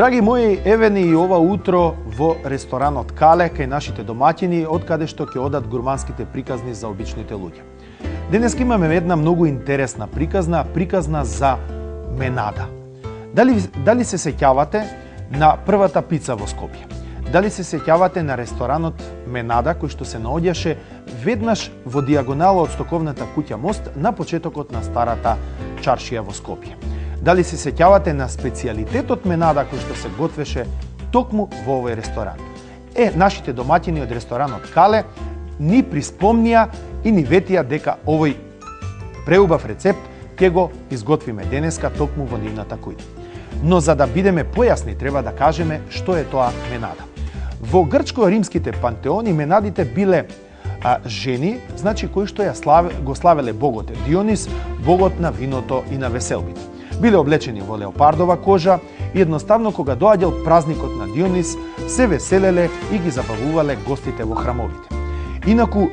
Драги мои, еве ни и ова утро во ресторанот Кале кај нашите домаќини, од каде што ќе одат гурманските приказни за обичните луѓе. Денес имаме една многу интересна приказна за Менада. Дали се сеќавате на првата пица во Скопје? Дали се сеќавате на ресторанот Менада, кој што се наоѓаше веднаш во дијагонала од стоковната куќа Мост на почетокот на старата чаршија во Скопје? Дали се сеќавате на специјалитетот Менада кој што се готвеше токму во овој ресторан? Нашите домаќини од ресторанот Кале ни приспомнија и ни ветија дека овој преубав рецепт ќе го изготвиме денеска токму во нивната кујна. Но за да бидеме појасни, треба да кажеме што е тоа Менада. Во грчко-римските пантеони Менадите биле жени, значи кои што го славеле богот Дионис, богот на виното и на веселбите. Биле облечени во леопардова кожа и едноставно кога доаѓал празникот на Дионис, се веселеле и ги забавувале гостите во храмовите. Инаку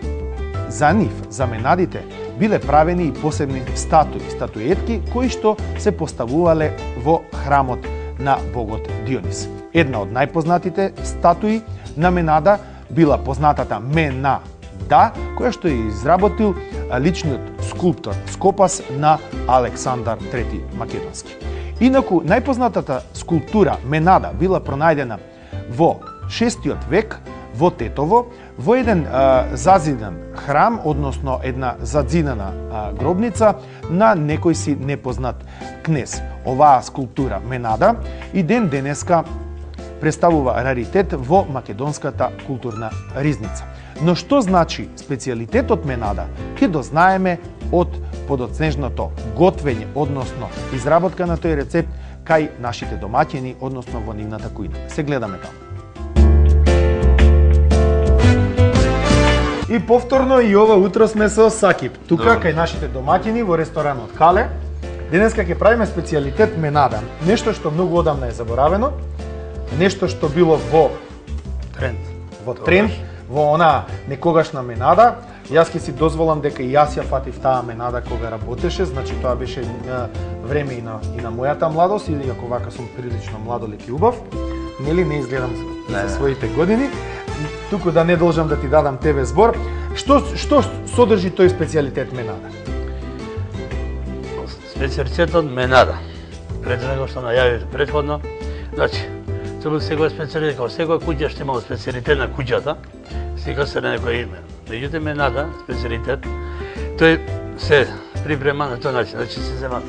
за нив, за Менадите, биле правени и посебни статуетки кои што се поставувале во храмот на богот Дионис. Една од најпознатите статуи на Менада била познатата Менада, која што ја изработил личниот скулптор Скопас на Александар III Македонски. Инаку најпознатата скулптура Менада била пронајдена во 6 век во Тетово, во еден зазидан храм, односно една задзидана гробница на некој си непознат кнез. Оваа скулптура Менада и ден денеска представува раритет во македонската културна ризница. Но што значи специјалитетот Менада, ќе дознаеме од подоцнежното готвење, односно изработка на тој рецепт кај нашите домаќини, односно во нивната кујна. Се гледаме таму. И повторно и ова утро сме со Сакип. Тука кај нашите домаќини во ресторанот Кале. Денеска ќе правиме специјалитет Менада. Нешто што многу одамна е заборавено, нешто што било во тренд, во она некогашна Менада. Јас ќе си дозволам дека и јас ја фатив таа Менада кога работеше, значи тоа беше време и на мојата младост, иако вака сум прилично младолик и убав. Нели не изгледам за своите години. Туку да не должам да ти дадам тебе збор. Што содржи тој специјалитет Менада? Специјалитетот Менада, пред него што најавив претходно, значи, секој специјалитет, како секоја куќа што имало специјалитет на куќата, сика се на некој име. Меѓутоа Менада, специјалитет, тој се припрема на тој начин, значи се земат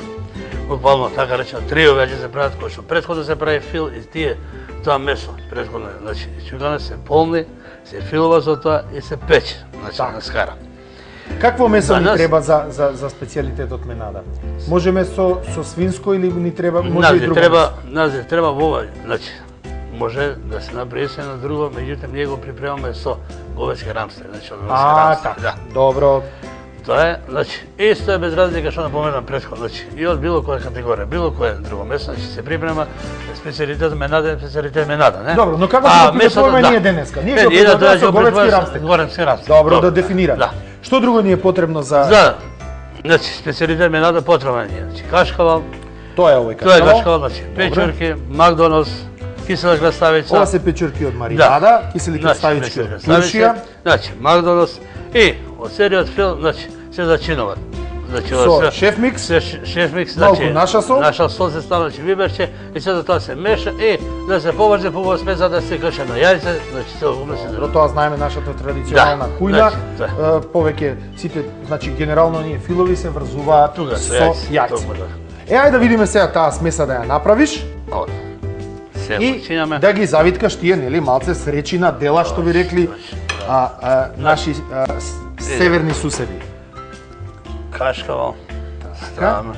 буквално така речено триови ќе се прават кои што претходно се прави фил и тие тоа месо претходно, значи чугана се полни, се филува со тоа и се пече, значи на скара. Какво месо ни треба за специјалитетот Менада? Можеме со свинско или ни треба може и друго? Нас треба во ова, значи може да се направи се на друго, меѓутоа ние го припремаме со говечки рамстек, значи од говечки рамстек. Да. Добро. Тоа е, значи, исто е без разлика што напоменам претходно, значи, и од било која категорија, било која друго месо, значи се припрема специјалитет Менада, специјалитет Менада, не? Добро, но како ќе припремаме ние денеска? Ние ќе припремаме со говечки рамстек. Говечки рамстек. Добро, да дефинираме. Што друго ни е потребно за значи специјалитет Менада потребно е, значи кашкавал. Тоа е овој кашкавал. Тоа е кашкавал, значи печурки, макдоналс, кисела краставица. Ова се печурки од маринада, кисели краставички од туршија. Значи макдоналс и од сериот фил, значи се зачинуваат. Значи со шеф микс, значи наша сол се става, значи виберче и се тоа се меша и да се поврзе по спеца да се каше на јајце, значи се умеси. Добро, тоа знаеме нашата традиционална кујна. Повеќе сите, значи генерално ние филови се врзуваат со јајце. Ајде да видиме сега таа смеса да ја направиш. И да ги завиткаш тие, нели, малце сречина дела, што би рекли наши северни суседи. Кашкавал, страна.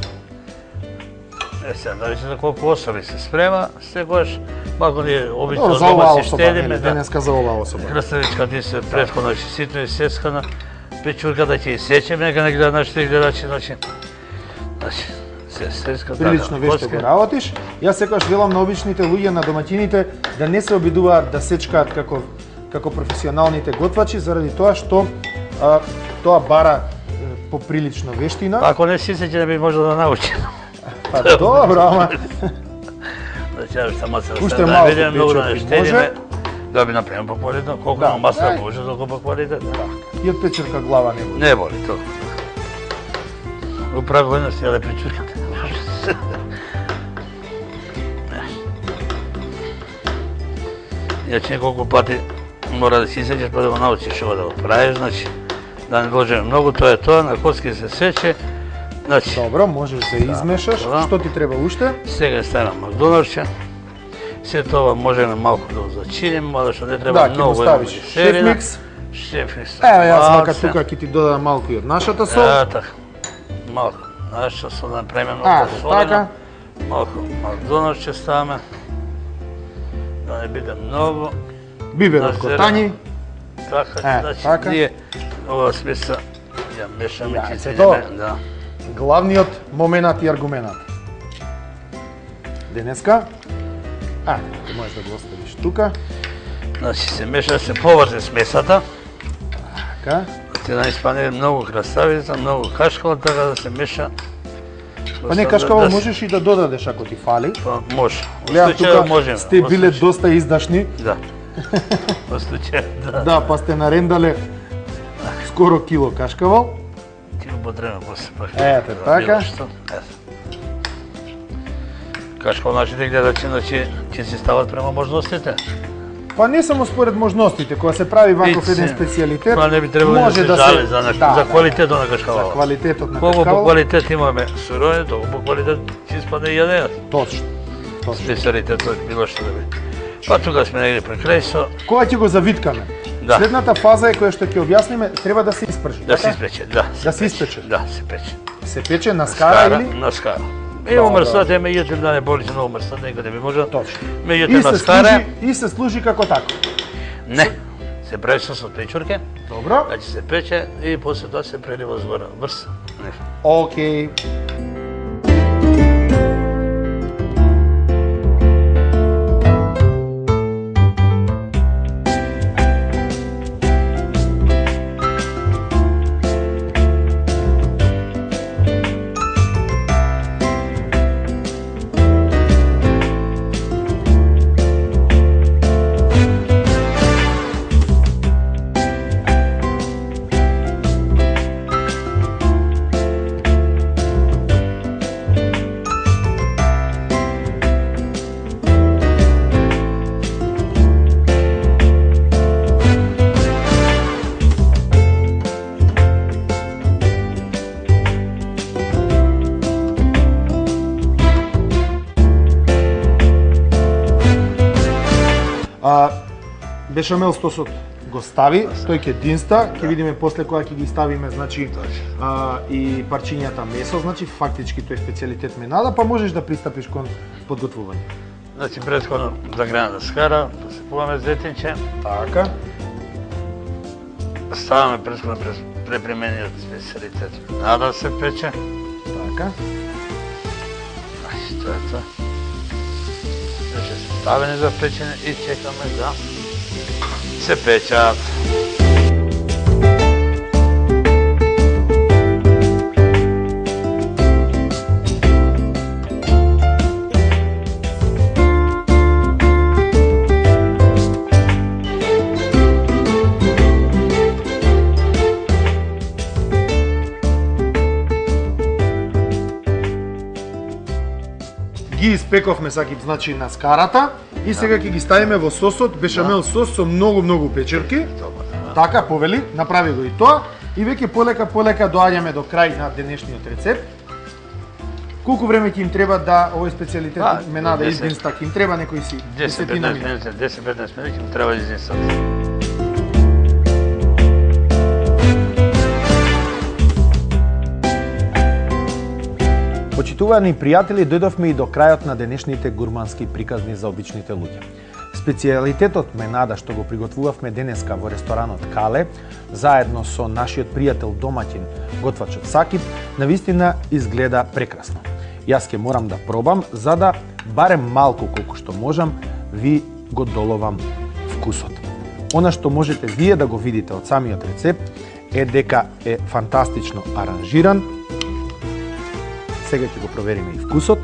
Сега, да видите колку особи се спрема, секојаш, малку ние обично дома си штедиме. Денеска за оваа особа. Краставичка ти се претходно ситно исечкана, печурката ќе исечеме, нека не гледа нашите гледачи, значи, се сечка. Прилично вешто го работиш. Јас секогаш велам на обичните луѓе, на домаќините, да не се обидуваат да сечкаат како професионалните готвачи, заради тоа што тоа бара поприлично вештина. Ако не си сеќа, не би можел да научи. Па добро, ама... ќе дадеш масло да Уште се малку видиме, многу да не печерки може. штедиме, да би направиме по квалитет, колку Да, масло да. може, толку по квалитет. И од печерка глава не боли. Не боли, толку. Управо едно си ја да причуркате. Иначе неколку пати мора да си сеќаш па да го научиш ова да го правиш, значи да не вложиме многу, тоа е тоа, на коцки се сече. Значи, Добро, можеш да измешаш. Да. Што ти треба уште? сега ставам макдоналдче. Се тоа можеме малку да го зачиним, мада што не треба Да, ќе го многу. ставиш шеф микс. Шеф микс. Ево јас вака тука ќе ти додадам малку и од нашата сол. Така. Малку. Нашата сол да направиме А, многу солена. така. Малку макдоналдче ставаме. Да не биде многу. Бибер од Да, котањи. Така, значи така. ние ова смеса ја мешаме, Ја, ќе се видиме, да. Главниот момент и аргумент. Денеска, ти можеш да го оставиш тука. Значи се меша, се поврзе смесата, Така. ќе да испане многу краставица, многу кашкава, така да се меша. Па не кашкава можеш и да додадеш ако ти фали. Па може. Гледам тука можеме. сте биле доста издашни. Да. Во случај, да. Да, па сте нарендале скоро кило кашкавал. Ти употреба после пак. Ете, така. Кашкава нашите гледачи, значи, ќе се стават према можностите. Па не само според можностите, кога се прави ваков еден специјалитет, Па не би требало може да се жали за квалитетот на кашкава. За квалитетот на Колку по кашкава. квалитет имаме сурови, толку по квалитет ќе испадне и јадењето. Точно. Точно. Специјалитетот било што да биде. Па тука сме негде при крај со Кога ќе го завиткаме? Да. Следната фаза е која што ќе објасниме, треба да се испржи. да така? се испече, да. Да се испече. Да, се пече. Се пече на скара или? На скара. Има мрсата, меѓутоа да не боли се многу мрсата, некаде би може. Точно. Меѓутоа на скара, И се служи како тако. не. Се прави со печурке, Добро? значи се пече и после тоа се прелива згора. Врз. Океј. Бешамел стосот го стави, тој ќе динста, ќе видиме после кога ќе ги ставиме, значи, и парчињата месо, значи фактички тој специјалитет менада, па можеш да пристапиш кон подготвување. Значи претходно загреана скара, посипуваме зетинче, Така. ставаме претходно препремениот специјалитет. Нада се пече. Така. Значи тоа е тоа. Веќе се ставени за печење и чекаме да се печат. Ги испековме сакив, значи на скарата и сега ќе ги ставиме во сосот, бешамел сос со многу печерки. Така, повели, направи го и тоа и веќе полека доаѓаме до крај на денешниот рецепт. Колку време ќе им треба да овој специјалитет менада издинста, ќе им треба некои си 10-15 минути, 10-15 минути им треба да издинстат. Почитувани пријатели, дојдовме и до крајот на денешните гурмански приказни за обичните луѓе. Специјалитетот менада што го приготвувавме денеска во ресторанот Кале, заедно со нашиот пријател домаќин готвачот Сакип, навистина изгледа прекрасно. Јас ќе морам да пробам, за да барем малку колку што можам, ви го доловам вкусот. Она што можете вие да го видите од самиот рецепт е дека е фантастично аранжиран. Сега ќе го провериме и вкусот.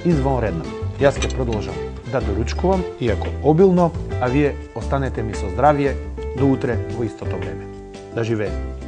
извонредна. Јас ќе продолжам да доручкувам, иако обилно, а вие останете ми со здравје до утре во истото време. Да живее!